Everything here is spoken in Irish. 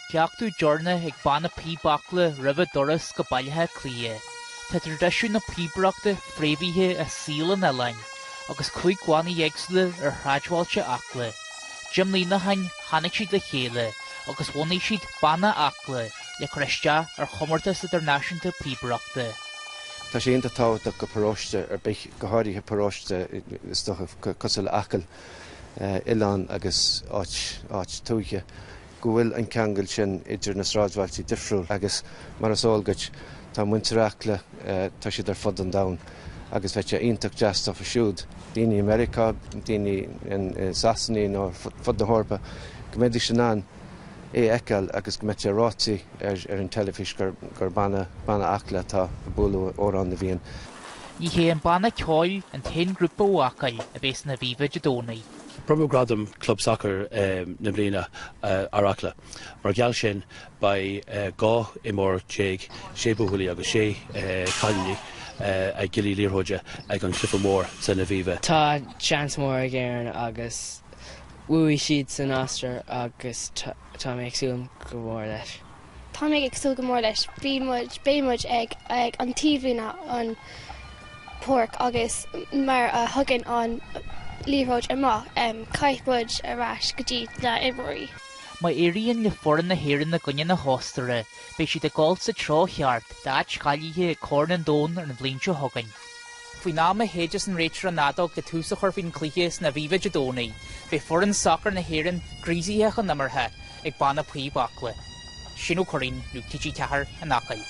Ceachtú dearna ag banna píbachla ribh doras go bailthe clia. Tá tradiisiún na píbreachta fréimhithe a sílan a lainn, agus chuig ghána dhéagsla ar thráidbháilte acla. Jim lína hain tháinig siad le chéile, agus bhunaigh siad banna acla le chreiste ar chomartas idirnáisiúnta píbreachta. Tá sé inta táhaach go paróiste ar bith go háirithe paróiste is do cosal acail Ileán agus áit túige. Go bhfuil an ceangail sin idir na sráidbhailtí difriúil agus mar as óilgait tá muintereachla tá siad ar fud an domhan agus bheith sé ionach deas tá siúd. Daoine America, daoine in Sassany nó fud na Hórpa, go méidir sin an éiceáil agus go méid sé rátaí ar an telefís gur banna acla tá búlú órán na bhíon. Ní hé an banna ceáil an 10 grúpa uacail a bhés na bhíomh dónaí. Probably gradam club soccer na blina arakla. Mar geall sin by gá imór téig sé buhúlaí agus sé cailíní a gilí líorthóide ag an clifa mór san na bhíomh. Tá chance mór ag éireann agus uí siad san Austria agus tá méid agsúil go mór leis. Tá méid agsúil go mór leis. Bhí muid ag an tíomhna an porc agus mar a thugann an líróid amach caiithbud arás go dtí le Ivory. Má éiríonn le foran na héireann na gcuine na hóstara, beidh siad a gáil sa trátheart d'áit chailíthe cór an dón ar na bblionse thugainn. Faoi náma héidir an réitir an nádóg go túsa chuirfinn clíches na bhíomh dónaí, beidh foran soccer na héireann grísaithe chu namarthe ag banna píbachla. Sin ó choirín luchtítí cethar an acail.